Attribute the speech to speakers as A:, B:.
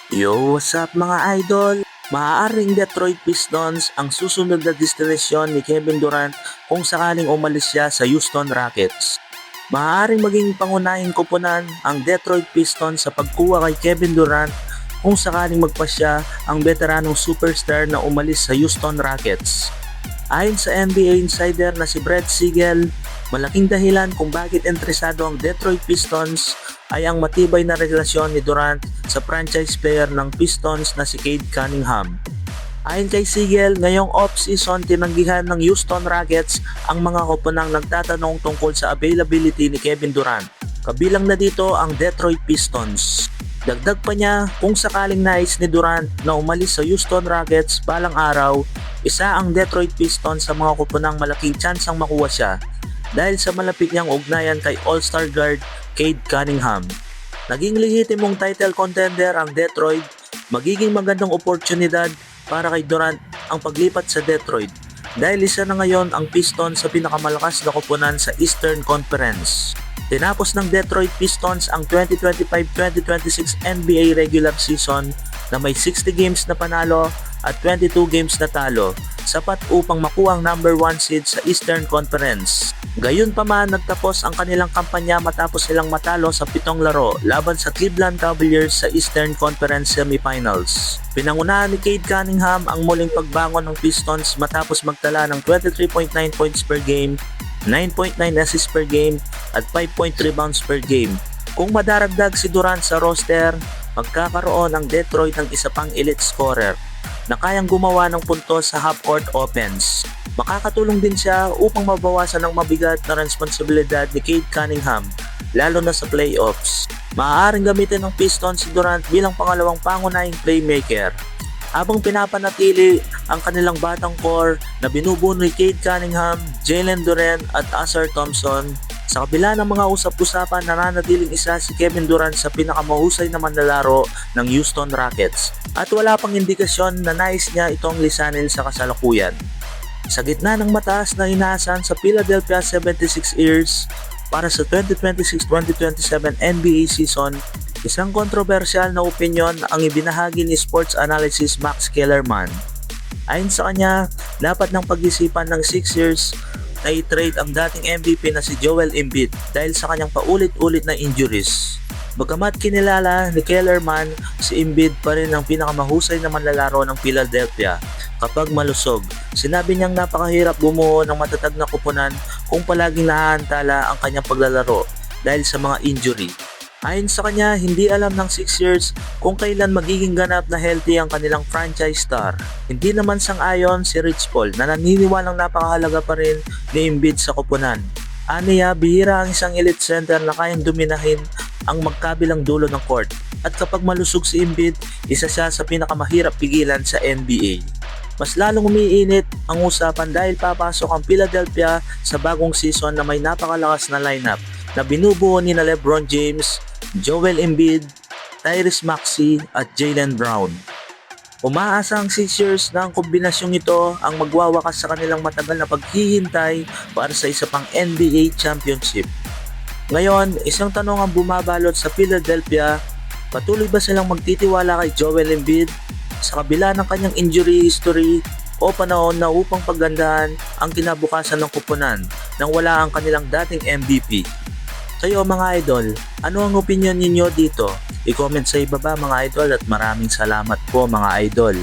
A: Yo, what's up mga idol? Maaaring Detroit Pistons ang susunod na destinasyon ni Kevin Durant kung sakaling umalis siya sa Houston Rockets. Maaaring maging pangunahing koponan ang Detroit Pistons sa pagkuha kay Kevin Durant kung sakaling magpasya ang veteranong superstar na umalis sa Houston Rockets. Ayon sa NBA insider na si Brett Siegel, malaking dahilan kung bakit interesado ang Detroit Pistons ay ang matibay na relasyon ni Durant sa franchise player ng Pistons na si Cade Cunningham. Ayon kay Siegel, ngayong off-season tinanggihan ng Houston Rockets ang mga koponang nagtatanong tungkol sa availability ni Kevin Durant. Kabilang na dito ang Detroit Pistons. Dagdag pa niya, kung sakaling nais ni Durant na umalis sa Houston Rockets balang araw, isa ang Detroit Pistons sa mga koponang malaking tsansang makuha siya dahil sa malapit niyang ugnayan kay All-Star guard Cade Cunningham. Naging lehitimong title contender ang Detroit, magiging magandang oportunidad para kay Durant ang paglipat sa Detroit dahil isa na ngayon ang Pistons sa pinakamalakas na koponan sa Eastern Conference. Tinapos ng Detroit Pistons ang 2025-2026 NBA regular season na may 60 games na panalo at 22 games na talo, sapat upang makuha ang number 1 seed sa Eastern Conference. Gayunpaman, nagtapos ang kanilang kampanya matapos silang matalo sa 7 laro laban sa Cleveland Cavaliers sa Eastern Conference Semifinals. Pinangunahan ni Cade Cunningham ang muling pagbangon ng Pistons matapos magtala ng 23.9 points per game, 9.9 assists per game at 5.3 rebounds per game. Kung madaragdag si Durant sa roster, magkakaroon ang Detroit ng isa pang elite scorer na kayang gumawa ng puntos sa half-court offense. Makakatulong din siya upang mabawasan ang mabigat na responsibilidad ni Cade Cunningham, lalo na sa playoffs. Maaaring gamitin ng Pistons si Durant bilang pangalawang pangunahing playmaker. Habang pinapanatili ang kanilang batang core na binubuo ni Cade Cunningham, Jalen Duren at Ausar Thompson, sa kabila ng mga usap-usapan, nananatiling isa si Kevin Durant sa pinakamahusay na manlalaro ng Houston Rockets at wala pang indikasyon na nais niya itong lisanin sa kasalukuyan. Sa gitna ng mataas na inaasahan sa Philadelphia 76ers para sa 2026-2027 NBA season, isang kontrobersyal na opinyon ang ibinahagi ni sports analysis Max Kellerman. Ayon sa kanya, dapat ng pag-isipan ng Sixers na i-trade ang dating MVP na si Joel Embiid dahil sa kanyang paulit-ulit na injuries. Bagamat kinilala ni Kellerman, si Embiid pa rin ang pinakamahusay na manlalaro ng Philadelphia kapag malusog. Sinabi niyang napakahirap bumuo ng matatag na koponan kung palaging nahaantala ang kanyang paglalaro dahil sa mga injury. Ayon sa kanya, hindi alam ng Sixers kung kailan magiging ganap na healthy ang kanilang franchise star. Hindi naman sang-ayon si Rich Paul na naniniwalang napakahalaga pa rin ni Embiid sa koponan. Aniya, bihira ang isang elite center na kayang dominahin ang magkabilang dulo ng court. At kapag malusog si Embiid, isa siya sa pinakamahirap pigilan sa NBA. Mas lalong umiinit ang usapan dahil papasok ang Philadelphia sa bagong season na may napakalakas na lineup na binubuo ni LeBron James, Joel Embiid, Tyrese Maxey at Jaylen Brown. Umaasa ang Sixers na ang kombinasyong ito ang magwawakas sa kanilang matagal na paghihintay para sa isa pang NBA championship. Ngayon, isang tanong ang bumabalot sa Philadelphia, patuloy ba silang magtitiwala kay Joel Embiid sa kabila ng kanyang injury history o panahon na upang paggandahan ang kinabukasan ng koponan nang wala ang kanilang dating MVP? Kayo mga idol, ano ang opinion ninyo dito? I-comment sa ibaba mga idol at maraming salamat po mga idol.